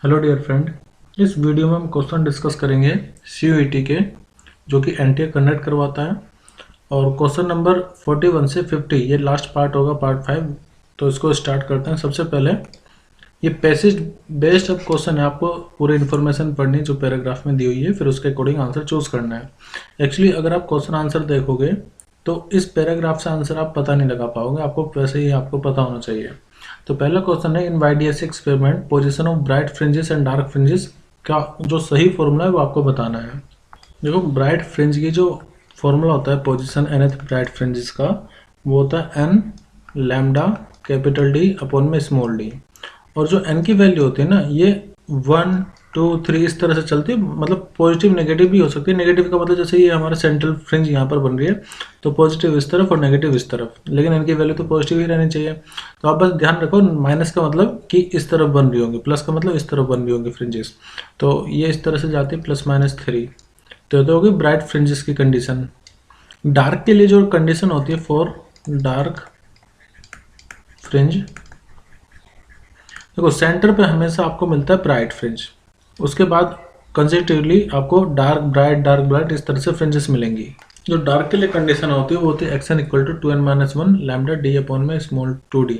Hello dear friend, इस video में हम क्वेश्चन डिस्कस करेंगे CUET के, जो कि NTA कंडक्ट करवाता है। और क्वेश्चन नंबर 41 से 50 ये लास्ट पार्ट होगा, पार्ट 5। तो इसको स्टार्ट करते हैं। सबसे पहले ये पैसेज बेस्ड अब क्वेश्चन है, आपको पूरी इन्फॉर्मेशन पढ़नी जो पैराग्राफ में दी हुई है, फिर उसके अकॉर्डिंग आंसर चूज करना है। एक्चुअली अगर आप क्वेश्चन आंसर देखोगे तो इस पैराग्राफ से आंसर आप पता नहीं लगा पाओगे, आपको वैसे ही आपको पता होना चाहिए। तो पहला क्वेश्चन है, इन YDS experiment position of bright fringes and dark fringes का जो सही फॉर्मूला है वो आपको बताना है। देखो, ब्राइट फ्रिंज की जो फॉर्मूला होता है पोजीशन nth ब्राइट फ्रिंजेस का, वो होता है n lambda capital D upon में स्मॉल d। और जो n की वैल्यू होती है ना, ये 1 2 3 इस तरह से चलती है, मतलब पॉजिटिव नेगेटिव भी हो सकती है। नेगेटिव का मतलब जैसे ये हमारा सेंट्रल फ्रिंज यहाँ पर बन रही है, तो पॉजिटिव इस तरफ और नेगेटिव इस तरफ, लेकिन इनकी वैल्यू तो पॉजिटिव ही रहनी चाहिए। तो आप बस ध्यान रखो, माइनस का मतलब कि इस तरफ बन रही होंगी, प्लस का मतलब इस तरफ बन रही होंगी फ्रिंजेस। तो ये इस तरह से जाती है +-3। तो ये तो होगी ब्राइट फ्रिंजेस की कंडीशन। डार्क के लिए जो कंडीशन होती है फॉर डार्क फ्रिंज, देखो सेंटर पे हमेशा आपको मिलता है ब्राइट फ्रिंज, उसके बाद कंसेक्यूटिवली आपको डार्क ब्राइट इस तरह से फ्रिंजेस मिलेंगी। जो डार्क के लिए कंडीशन होती है वो होती है xn = 2n-1 lambda d upon में स्मॉल 2d,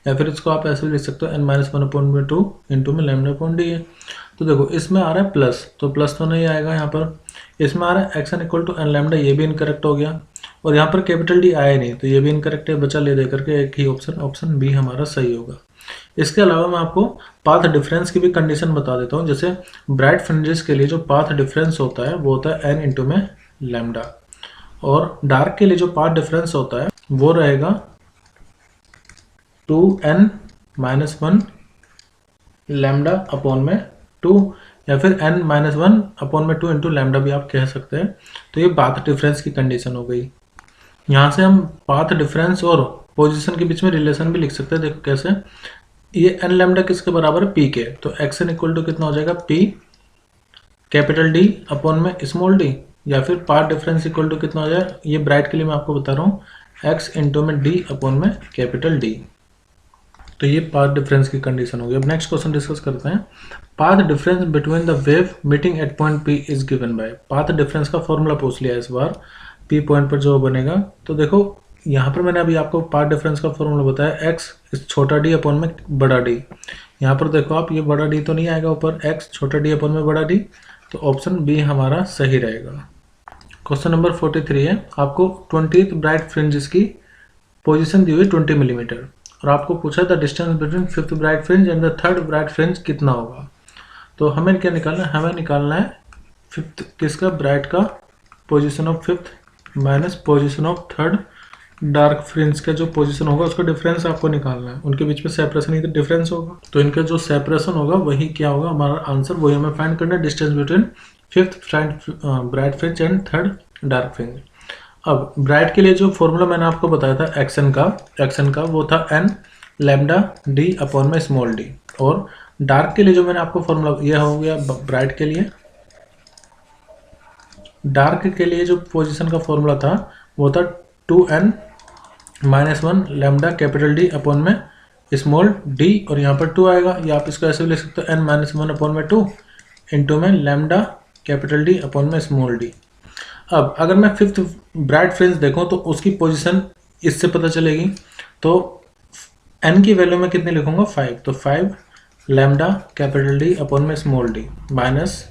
या फिर इसको आप ऐसे भी लिख सकते हो n-1/2 इंटू में लैम्डा अपॉन d है। तो देखो इसमें आ रहा है प्लस, तो प्लस तो नहीं आएगा यहाँ पर। इसमें आ रहा है xn = n लैम्डा, ये भी इनकरेक्ट हो गया। और यहाँ पर कैपिटल D आया नहीं, तो ये भी इनकरेक्ट है, बचा ले दे करके एक ही ऑप्शन बी हमारा सही होगा। इसके अलावा मैं आपको पाथ डिफरेंस की भी कंडीशन बता देता हूँ। जैसे ब्राइट फ्रिंजेस के लिए जो पाथ डिफरेंस होता है वो होता है n इंटू में लैम्डा, और डार्क के लिए जो पाथ डिफरेंस होता है वो रहेगा 2n-1 लैम्डा अपॉन में 2, या फिर n-1 अपॉन में 2 इंटू लैम्डा भी आप कह सकते हैं। तो ये पाथ डिफरेंस की कंडीशन हो गई। यहाँ से हम पाथ डिफरेंस और पोजीशन के बीच में रिलेशन भी लिख सकते हैं। देखो कैसे, ये n लैम्डा किसके बराबर है, p के। तो xn = कितना हो जाएगा, p कैपिटल D अपॉन में स्मॉल d, या फिर पाथ डिफरेंस इक्वल टू कितना हो जाएगा, ये ब्राइट के लिए मैं आपको बता रहा हूँ, x इंटू में d अपॉन में कैपिटल D। तो ये पाथ डिफरेंस की कंडीशन होगी। अब नेक्स्ट क्वेश्चन डिस्कस करते हैं। Path difference between the wave meeting at point P is given by. Path difference का फॉर्मूला पूछ लिया इस बार, P पॉइंट पर जो बनेगा। तो देखो यहाँ पर मैंने अभी आपको पाथ डिफरेंस का फॉर्मूला बताया, x इस छोटा d अपॉन में बड़ा d। यहाँ पर देखो आप, ये बड़ा d तो नहीं आएगा ऊपर, x छोटा d अपॉन में बड़ा d, तो ऑप्शन बी हमारा सही रहेगा। क्वेश्चन नंबर 43 है, आपको 20th ब्राइट फ्रिंजेस की पोजीशन दी हुई 20 मिलीमीटर, और आपको पूछा था distance between 5th bright fringe and the 3rd bright fringe कितना होगा। तो हमें क्या निकालना है, हमें निकालना है 5th किसका, ब्राइट का, position of 5th minus position of 3rd dark fringe का जो पोजीशन होगा उसका डिफरेंस आपको निकालना है। उनके बीच में सेपरेशन ही तो डिफरेंस होगा, तो इनका जो सेपरेशन होगा वही क्या होगा, हमारा आंसर वही हमें फाइंड करना है, distance between 5th bright fringe and 3rd dark fringe. अब ब्राइट के लिए जो फॉर्मूला मैंने आपको बताया था एक्सन का वो था n लैम्डा d अपॉन में स्मॉल d, और डार्क के लिए जो मैंने आपको फॉर्मूला, यह हो गया ब्राइट के लिए। डार्क के लिए जो पोजीशन का फॉर्मूला था वो था 2n-1 lambda capital D upon में स्मॉल d, और यहाँ पर 2 आएगा, या आप इसको ऐसे भी लिख सकते हो n-1 अपॉन में 2 इंटू में लैम्डा कैपिटल D अपॉन में स्मॉल d। अब अगर मैं 5th ब्राइट फ्रिंज देखूं तो उसकी पोजीशन इससे पता चलेगी। तो n की वैल्यू में कितनी लिखूंगा, 5, तो 5 लैम्डा कैपिटल D अपॉन में स्मॉल d माइनस,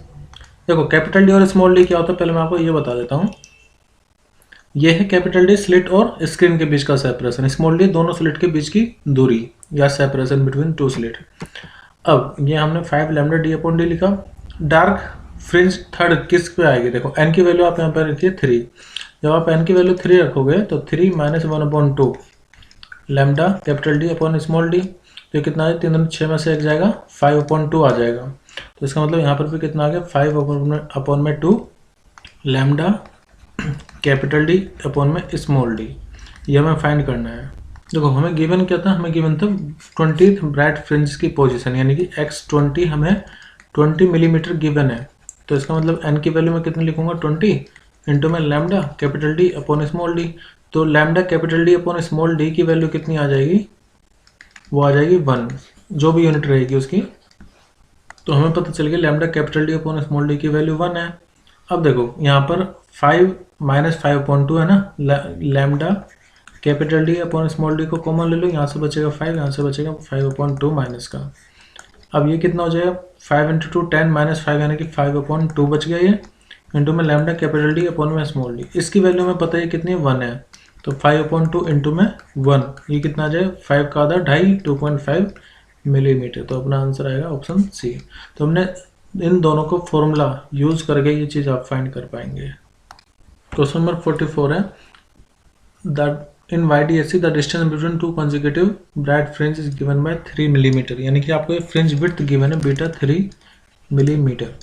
देखो कैपिटल D और स्मॉल d क्या होता है पहले मैं आपको ये बता देता हूँ। ये है कैपिटल D स्लिट और स्क्रीन के बीच का सेपरेशन, स्मॉल d दोनों स्लिट के बीच की दूरी या सेपरेशन बिटवीन 2 स्लिट। अब ये हमने 5 लैम्डा d अपॉन d लिखा। डार्क फ्रिंज 3rd किस पे आएगी, देखो n की वैल्यू आप यहाँ पर रखिए 3। जब आप n की वैल्यू 3 रखोगे तो 3 - 1/2 lambda capital D upon small d, तो कितना है, 3 6 में से 1 जाएगा, 5/2 आ जाएगा। तो इसका मतलब यहाँ पर भी कितना आ गया, 5 अपॉन में 2 लैम्डा कैपिटल D अपॉन में स्मॉल d। ये हमें फाइंड करना है। देखो हमें गिवन क्या था, हमें गिवन था 20th ब्राइट फ्रिंज की पोजीशन, यानी कि x20 हमें 20 मिलीमीटर गिवन है। तो इसका मतलब n की वैल्यू में कितनी लिखूंगा, 20 इंटू में lambda capital D upon small d। तो lambda capital D upon small d की वैल्यू कितनी आ जाएगी, वो आ जाएगी 1, जो भी यूनिट रहेगी उसकी तो हमें पता चल गया lambda capital D upon small D की वैल्यू 1 है। अब देखो यहाँ पर 5 माइनस 5/2 है ना, lambda capital D upon small D को कॉमन ले लो, यहाँ से बचेगा 5, यहाँ से बचेगा 5/2 माइनस का। अब ये कितना हो जाएगा, 5 × 2 10 माइनस 5 यानी कि 5/2 बच गया ये, इंटू में लैम्डा कैपिटल डी अपॉन में स्मॉल डी। इसकी वैल्यू में पता है कितनी है, 1 है, तो 5/2 इंटू में 1, ये कितना आ जाएगा 5 का आधा 2.5 2.5 मिलीमीटर। तो अपना आंसर आएगा ऑप्शन सी। तो हमने इन दोनों को फॉर्मूला यूज करके ये चीज़ आप फाइंड कर पाएंगे। क्वेश्चन नंबर 44 है, that in YDSC the distance between two consecutive bright fringe is given by 3 millimetre, यानी कि आपको ये फ्रिंज विड्थ गिवन है beta 3 millimetre.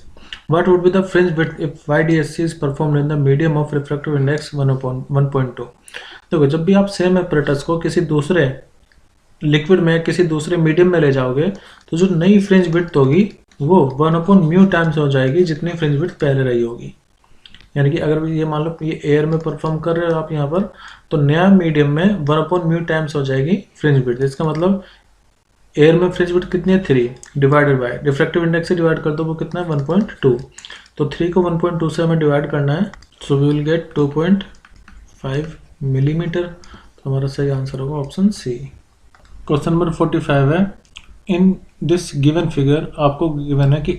What would be the fringe width if YDSC is performed in the medium of refractive index 1/1.2? देखो जब भी आप same apparatus को किसी दूसरे लिक्विड में किसी दूसरे मीडियम में ले जाओगे तो जो नई फ्रिंज विड्थ होगी वो 1/μ टाइम्स हो जाएगी जितनी फ्रिंज विड्थ पहले रही होगी। यानी कि अगर ये मान लो ये एयर में परफॉर्म कर रहे हो आप यहाँ पर, तो नया मीडियम में 1/μ टाइम्स हो जाएगी फ्रिंज विड्थ। इसका मतलब एयर में फ्रिंज विड्थ कितनी है 3 डिवाइडेड बाय रिफ्रैक्टिव इंडेक्स से डिवाइड कर दो, वो कितना है 1.2। तो 3 को 1.2 से हमें डिवाइड करना है, so we will get 2.5 millimetre. तो हमारा सही आंसर होगा ऑप्शन सी। क्वेश्चन नंबर 45 है, इन दिस गिवन फिगर आपको गिवन है कि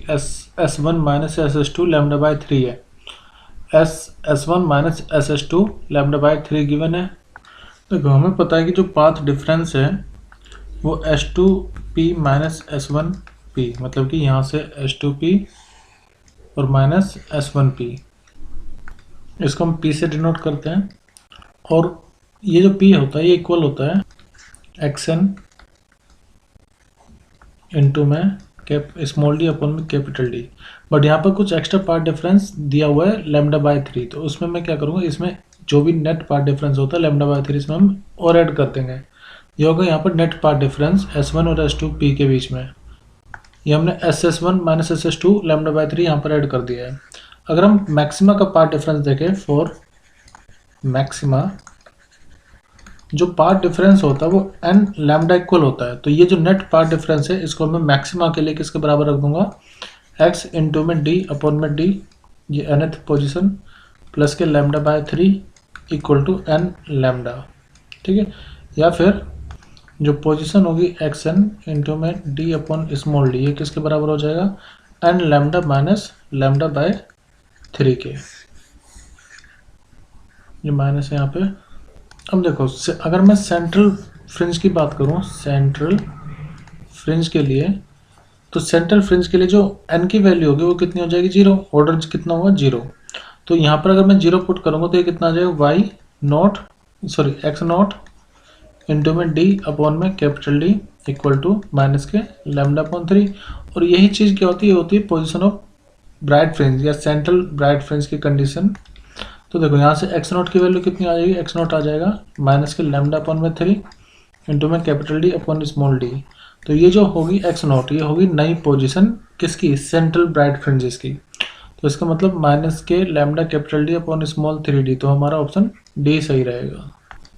S1 minus SS2 lambda by 3 है, S1 minus SS2 lambda by 3 given है। देखो हमें पता है कि जो पाथ डिफरेंस है वो S2P माइनस S1P, मतलब कि यहाँ से S2P और माइनस S1P, इसको हम P से डिनोट करते हैं। और ये जो P होता है ये इक्वल होता है XN इंटू में स्मॉल डी अपॉन में कैपिटल डी। बट यहाँ पर कुछ एक्स्ट्रा पार्ट डिफरेंस दिया हुआ है लैम्डा बाय 3, तो उसमें मैं क्या करूँगा, इसमें जो भी नेट पार्ट डिफरेंस होता है लैम्डा बाय 3 इसमें हम और ऐड कर देंगे। ये होगा यहाँ पर नेट पार्ट डिफरेंस S1 और S2P के बीच में, ये हमने SS1 minus SS2 lambda by 3 यहाँ पर ऐड कर दिया है। अगर हम मैक्सिमा का पार्ट डिफरेंस देखें, फॉर मैक्सिमा जो पार्ट डिफरेंस होता है वो n लैम्डा इक्वल होता है, तो ये जो नेट पार्ट डिफरेंस है इसको मैं मैक्सिमा के लिए किसके बराबर रख दूंगा, x इंटू में d अपॉन में d, ये nth पोजिशन प्लस के lambda by 3 equal to n lambda, ठीक है। या फिर जो पोजीशन होगी xn इंटू में d अपॉन स्मॉल d, ये किसके बराबर हो जाएगा, n lambda minus lambda by 3 के, ये माइनस है यहाँ पे। अब देखो अगर मैं सेंट्रल फ्रिंज की बात करूँ, सेंट्रल फ्रिंज के लिए, तो सेंट्रल फ्रिंज के लिए जो n की वैल्यू होगी वो कितनी हो जाएगी, 0। ऑर्डर कितना होगा 0, तो यहाँ पर अगर मैं 0 पुट करूँगा तो ये कितना आ जाएगा x0 इंटू में d अपॉन में capital D equal to minus के लैम्डा अपॉन 3। और यही चीज़ क्या होती है पोजीशन ऑफ ब्राइट फ्रिंज या सेंट्रल ब्राइट फ्रिंज की कंडीशन। तो देखो यहाँ से x0 की वैल्यू कितनी आ जाएगी, x0 आ जाएगा माइनस के लैम्डा अपॉन में 3 इंटू में capital D upon small d। तो ये जो होगी x0 ये होगी नई पोजीशन किसकी, सेंट्रल ब्राइट फ्रिंजेस की। तो इसका मतलब माइनस के lambda capital D upon small 3d, तो हमारा ऑप्शन डी सही रहेगा।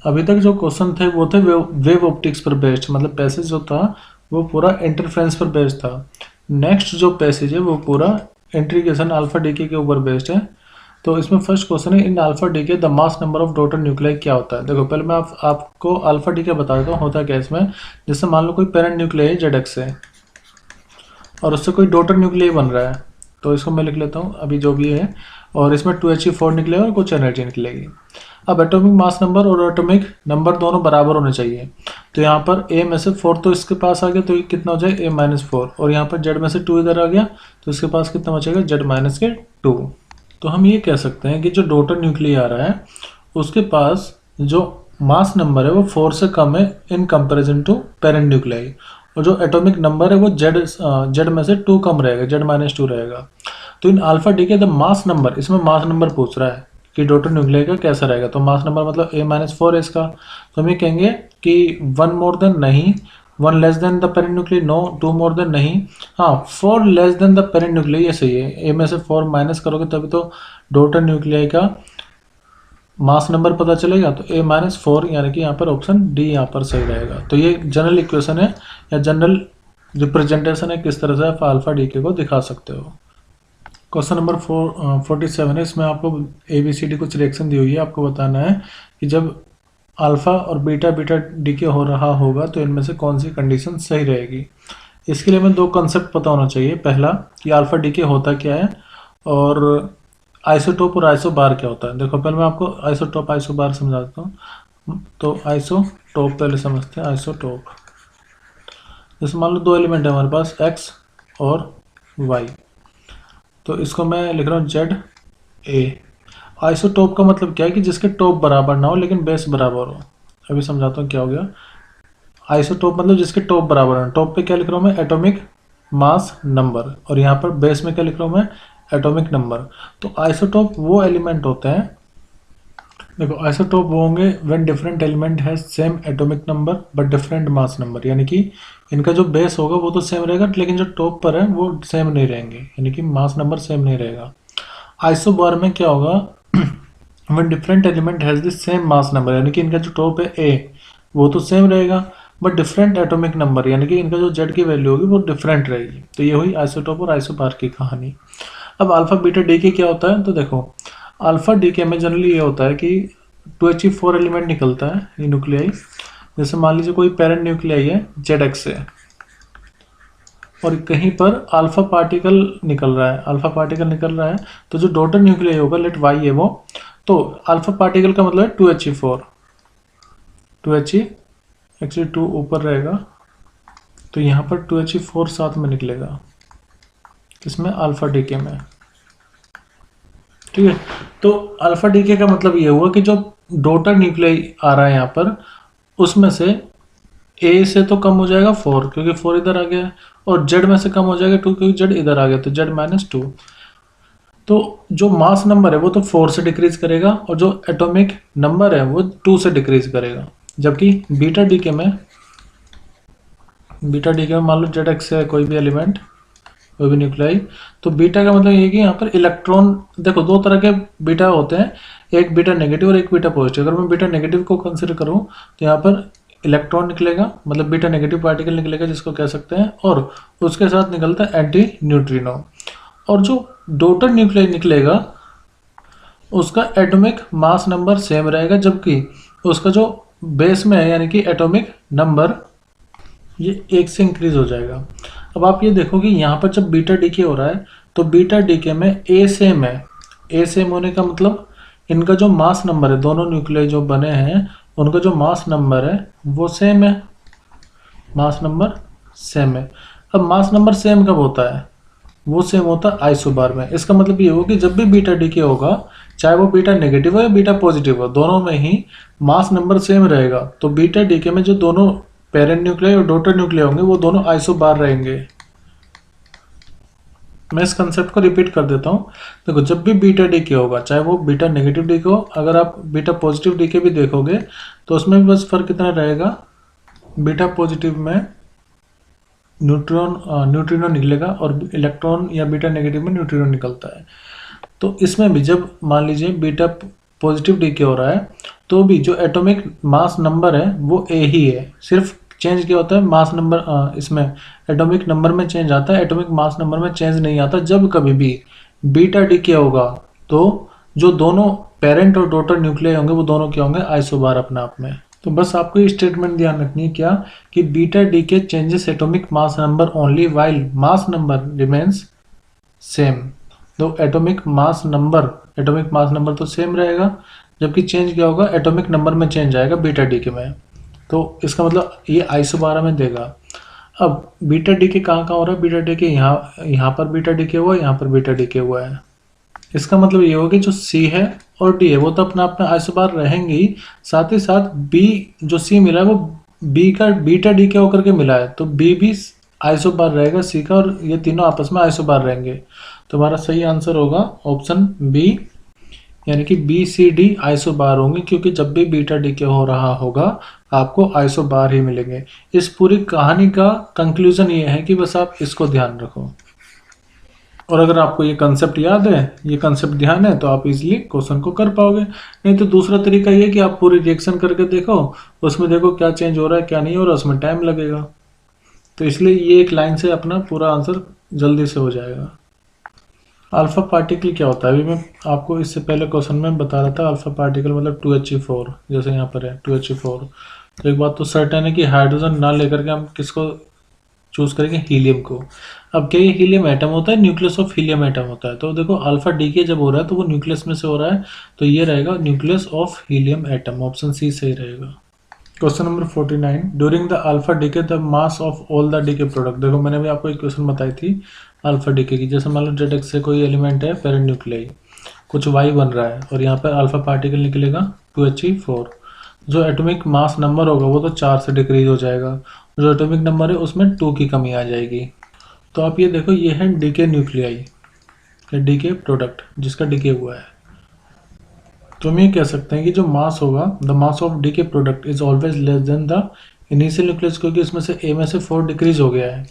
अभी तक जो क्वेश्चन थे वो थे वेव ऑप्टिक्स पर बेस्ड, मतलब पैसेज जो था वो पूरा इंटरफ्रेंस पर बेस्ड था। नेक्स्ट जो पैसेज है वो पूरा इंटीग्रेशन अल्फा डीके के ऊपर बेस्ड है। तो इसमें फर्स्ट क्वेश्चन है, in alpha decay the mass number of daughter nuclei क्या होता है। देखो पहले मैं आपको अल्फा डीके बता देता हूँ होता क्या है इसमें। जैसे मान लो कोई पेरेंट न्यूक्लियाई ZX है और उससे कोई डॉटर न्यूक्लियाई बन रहा है, तो इसको मैं लिख लेता हूँ अभी जो भी है, और इसमें 2He4 निकलेगा और कुछ एनर्जी निकलेगी। अब एटॉमिक मास नंबर और एटॉमिक नंबर दोनों बराबर होने चाहिए। तो यहाँ पर A में से 4 तो इसके पास आ गया, तो कितना हो जाएगा A-4, और यहाँ पर Z में से 2 इधर आ गया, तो इसके पास कितना बचेगा Z-2। तो हम ये कह सकते हैं कि जो डॉटर न्यूक्लियाई आ रहा है उसके पास जो मास नंबर है वो 4 से कम है in comparison to parent nuclei, और जो एटॉमिक नंबर है वो Z में से 2 कम रहेगा, Z-2 रहेगा। तो in alpha decay the mass number, इसमें मास नंबर पूछ रहा है कि डॉटर न्यूक्लियाई का कैसा रहेगा, तो मास नंबर मतलब A-4 है इसका। तो हम ये कहेंगे कि 1 मोर देन नहीं, 1 less than the parent nuclei no, 2 more than नहीं, हाँ 4 less than the parent nuclei, ये सही है। A में से 4 माइनस करोगे तभी तो डॉटर न्यूक्लियाई का मास नंबर पता चलेगा, तो A-4 यानी कि यहाँ पर ऑप्शन डी यहाँ पर सही रहेगा। तो ये जनरल इक्वेशन है या जनरल रिप्रेजेंटेशन है किस तरह से आप अल्फा डीके को दिखा सकते हो। क्वेश्चन नंबर 47 है, इसमें आपको ABCD कुछ रिएक्शन दी हुई है, आपको बताना है कि जब अल्फा और बीटा बीटा डीके हो रहा होगा तो इनमें से कौन सी कंडीशन सही रहेगी। इसके लिए हमें दो कंसेप्ट पता होना चाहिए। पहला कि अल्फा डीके होता क्या है और आइसोटोप और आइसोबार क्या होता है। देखो पहले मैं आपको आइसोटोप आइसोबार समझा देता हूँ। तो आइसोटोप पहले समझते हैं। आइसोटोप जैसे मान लो दो एलिमेंट है हमारे पास x और y, तो इसको मैं लिख रहा हूँ ZA। आइसोटोप का मतलब क्या है कि जिसके टॉप बराबर ना हो लेकिन बेस बराबर हो। अभी समझाता हूँ क्या हो गया। आइसोटोप मतलब जिसके टॉप बराबर है। टॉप पे क्या लिख रहा हूँ मैं, एटॉमिक मास नंबर, और यहाँ पर बेस में क्या लिख रहा हूँ मैं, एटॉमिक नंबर। तो आइसोटोप वो एलिमेंट होते हैं, देखो आइसोटोप वो होंगे when different element has same atomic number but different mass number, यानी कि इनका जो बेस होगा वो तो सेम रहेगा लेकिन जो टॉप पर है वो सेम नहीं रहेंगे, यानी कि मास नंबर सेम नहीं रहेगा। आइसोबार में क्या होगा, when different element has the same mass number, यानी कि इनका जो टॉप है A वो तो सेम रहेगा बट डिफरेंट एटॉमिक नंबर, यानी कि इनका जो Z की वैल्यू होगी वो डिफरेंट रहेगी। तो ये हुई आइसोटोप और आइसोबार की कहानी। अब अल्फा बीटा डीके क्या होता है, तो देखो अल्फा डीके में जनरली ये होता है कि 2He4 एलिमेंट निकलता है, ये न्यूक्लियाई। जैसे मान लीजिए कोई पेरेंट न्यूक्लियाई है ZX से और कहीं पर अल्फा पार्टिकल निकल रहा है, अल्फा पार्टिकल निकल रहा है, तो जो डॉटर न्यूक्लियाई होगा लेट Y है वो, तो अल्फा पार्टिकल का मतलब है 2He4, 2He एक्चुअली 2 ऊपर रहेगा, तो यहाँ पर 2He4 साथ में निकलेगा, किसमें, अल्फा डीके में। ठीक है, तो अल्फा डीके का मतलब ये हुआ कि जो डॉटर न्यूक्लियाई आ रहा है यहाँ पर उसमें से A से तो कम हो जाएगा 4 क्योंकि 4 इधर आ गया है, और Z में से कम हो जाएगा 2 क्योंकि Z इधर आ गया, तो Z-2। तो जो मास नंबर है वो तो 4 से डिक्रीज करेगा और जो एटॉमिक नंबर है वो 2 से डिक्रीज करेगा। जबकि बीटा डीके में मान लो ZX है कोई भी एलिमेंट, कोई भी न्यूक्लियाई, तो बीटा का मतलब ये कि यहाँ पर इलेक्ट्रॉन, देखो दो तरह के बीटा होते हैं, एक बीटा नेगेटिव और एक बीटा पॉजिटिव। अगर मैं बीटा नेगेटिव को कंसिडर करूँ तो यहाँ पर इलेक्ट्रॉन निकलेगा, मतलब बीटा नेगेटिव पार्टिकल निकलेगा जिसको कह सकते हैं, और उसके साथ निकलता है एंटी न्यूट्रिनो। और जो डॉटर न्यूक्लियाई निकलेगा उसका एटॉमिक मास नंबर सेम रहेगा, जबकि उसका जो बेस में है यानी कि एटॉमिक नंबर ये 1 से इंक्रीज हो जाएगा। अब आप ये देखो कि यहाँ पर जब बीटा डीके हो रहा है तो बीटा डीके में A सेम है। A सेम होने का मतलब इनका जो मास नंबर है, दोनों न्यूक्लियाई जो बने हैं उनका जो मास नंबर है वो सेम है, मास नंबर सेम है। अब मास नंबर सेम कब होता है, वो सेम होता है आइसोबार में। इसका मतलब ये हो कि जब भी बीटा डीके होगा, चाहे वो बीटा नेगेटिव हो या बीटा पॉजिटिव हो, दोनों में ही मास नंबर सेम रहेगा। तो बीटा डीके में जो दोनों पेरेंट न्यूक्लियाई और डॉटर न्यूक्लियाई होंगे वो दोनों आइसोबार रहेंगे। मैं इस कंसेप्ट को रिपीट कर देता हूँ। देखो जब भी बीटा डीके होगा, चाहे वो बीटा नेगेटिव डीके हो, अगर आप बीटा पॉजिटिव डीके भी देखोगे तो उसमें भी बस फर्क कितना रहेगा, बीटा पॉजिटिव में न्यूट्रिनो निकलेगा और इलेक्ट्रॉन या बीटा नेगेटिव में न्यूट्रिनो निकलता है। तो इसमें भी जब मान लीजिए बीटा पॉजिटिव डीके हो रहा है तो भी जो एटॉमिक मास नंबर है वो A ही है, सिर्फ चेंज क्या होता है, मास नंबर, इसमें एटॉमिक नंबर में चेंज आता है, एटॉमिक मास नंबर में चेंज नहीं आता। जब कभी भी बीटा डीके होगा तो जो दोनों पेरेंट और डॉटर न्यूक्लियाई होंगे वो दोनों क्या होंगे, आइसोबार अपने आप में। तो बस आपको ये स्टेटमेंट ध्यान रखनी है क्या, कि beta decay changes atomic mass number only while mass number remains same. तो एटॉमिक मास नंबर तो सेम रहेगा, जबकि चेंज क्या होगा, एटॉमिक नंबर में चेंज आएगा बीटा डीके में। तो इसका मतलब ये आइसोबार में देगा। अब बीटा डीके कहाँ हो रहा है, बीटा डीके यहाँ पर बीटा डीके हुआ है, यहाँ पर बीटा डीके हुआ है। इसका मतलब ये होगा कि जो C है और D है वो तो अपने आप में आइसोबार रहेंगी, साथ ही साथ B जो C मिला है वो B का बीटा डीके होकर के मिला है, तो B भी आइसोबार रहेगा C का, और ये तीनों आपस में आइसोबार रहेंगे। तो हमारा सही आंसर होगा ऑप्शन B, यानी कि BCD आइसोबार होंगे, क्योंकि जब भी बीटा डीके हो रहा होगा आपको आइसोबार ही मिलेंगे। इस पूरी कहानी का कंक्लूजन ये है कि बस आप इसको ध्यान रखो, और अगर आपको ये कंसेप्ट याद है, ये कंसेप्ट ध्यान है, तो आप इजीली क्वेश्चन को कर पाओगे। नहीं तो दूसरा तरीका ये कि आप पूरी रिएक्शन करके देखो, उसमें देखो क्या चेंज हो रहा है क्या नहीं हो रहा, उसमें टाइम लगेगा। तो इसलिए ये एक लाइन से अपना पूरा आंसर जल्दी से हो जाएगा। अल्फा पार्टिकल क्या होता है, अभी मैं आपको इससे पहले क्वेश्चन में बता रहा था अल्फा पार्टिकल मतलब 2He4, जैसे यहाँ पर है 2He4। तो एक बात तो सर्टेन है कि हाइड्रोजन ना लेकर के हम किसको चूज करेंगे, हीलियम को। अब क्या ये हीलियम एटम होता है, न्यूक्लियस ऑफ हीलियम एटम होता है। तो देखो अल्फा डीके जब हो रहा है तो वो न्यूक्लियस में से हो रहा है, तो ये रहेगा nucleus of helium atom, option C सही रहेगा। Question number 49, during the alpha decay the mass of all the decay product. देखो मैंने भी आपको एक क्वेश्चन बताई थी अल्फा डीके की, जैसे मान लो जेड से कोई एलिमेंट है पेरेंट न्यूक्लियाई, कुछ वाई बन रहा है और यहाँ पर अल्फा पार्टिकल निकलेगा 2He4। जो एटॉमिक मास नंबर होगा वो तो 4 से डिक्रीज हो जाएगा, जो एटॉमिक नंबर है उसमें 2 की कमी आ जाएगी। तो आप ये देखो ये है डीके न्यूक्लियाई, डीके प्रोडक्ट जिसका डीके हुआ है। तो हम ये कह सकते हैं कि जो मास होगा, the mass of decay product is always less than the initial nucleus, क्योंकि इसमें से ए में से 4 डिक्रीज हो गया है।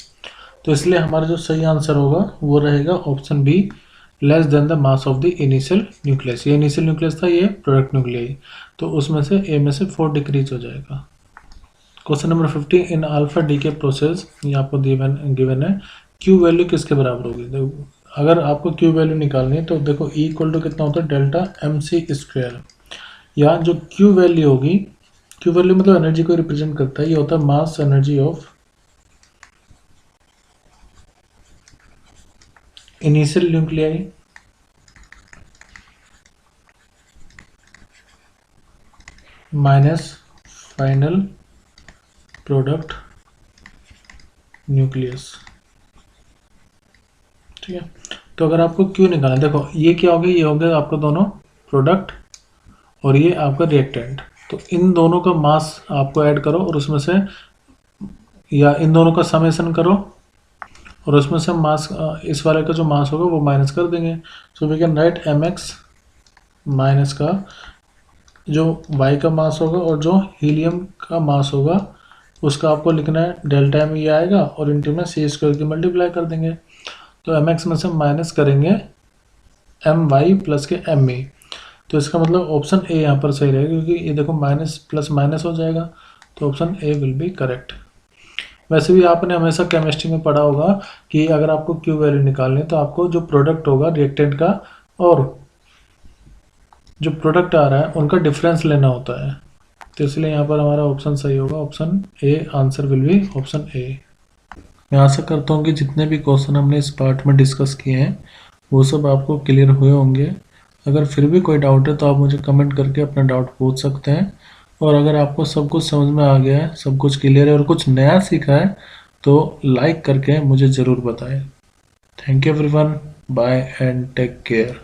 तो इसलिए हमारा जो सही आंसर होगा वो रहेगा option B, less than the mass of the initial nucleus. ये इनिशियल न्यूक्लियस था, ये प्रोडक्ट न्यूक्लियाई, तो उसमें से ए में से 4 डिक्रीज हो जाएगा। क्वेश्चन नंबर 50, इन अल्फा डीके प्रोसेस, ये आपको गिवन है, क्यू वैल्यू किसके बराबर होगी। देखो अगर आपको क्यू वैल्यू निकालनी है तो देखो ई इक्वल टू कितना होता है, डेल्टा एम सी स्क्वायर, या जो क्यू वैल्यू होगी, क्यू वैल्यू मतलब एनर्जी को रिप्रेजेंट करता है, ये होता है mass energy of initial nuclei minus final product nucleus. ठीक है, तो अगर आपको क्यू निकालना है, देखो ये क्या हो गया, ये हो गया आपका दोनों प्रोडक्ट और ये आपका रिएक्टेंट। तो इन दोनों का मास आपको ऐड करो और उसमें से, या इन दोनों का समेशन करो और उसमें से मास, इस वाले का जो मास होगा वो माइनस कर देंगे। So we can write mx minus का जो y का मास होगा और जो हीलियम का मास होगा उसका आपको लिखना है डेल्टा एम, ये आएगा और इंटू में सी स्क्वायर की मल्टीप्लाई कर देंगे। तो mx में से माइनस करेंगे my प्लस के me, तो इसका मतलब ऑप्शन ए यहाँ पर सही रहेगा, क्योंकि ये देखो माइनस प्लस माइनस हो जाएगा, तो option A will be correct. वैसे भी आपने हमेशा केमिस्ट्री में पढ़ा होगा कि अगर आपको क्यू वैल्यू निकालनी है तो आपको जो प्रोडक्ट होगा रिएक्टेंट का और जो प्रोडक्ट आ रहा है उनका डिफरेंस लेना होता है। तो इसलिए यहाँ पर हमारा ऑप्शन सही होगा, option A, answer will be option A. मैं आशा करता हूँ कि जितने भी क्वेश्चन हमने इस पार्ट में डिस्कस किए हैं वो सब आपको क्लियर हुए होंगे। अगर फिर भी कोई डाउट है तो आप मुझे कमेंट करके अपना डाउट पूछ सकते हैं, और अगर आपको सब कुछ समझ में आ गया है, सब कुछ क्लियर है और कुछ नया सीखा है तो लाइक करके मुझे ज़रूर बताएं। Thank you everyone, bye and take care.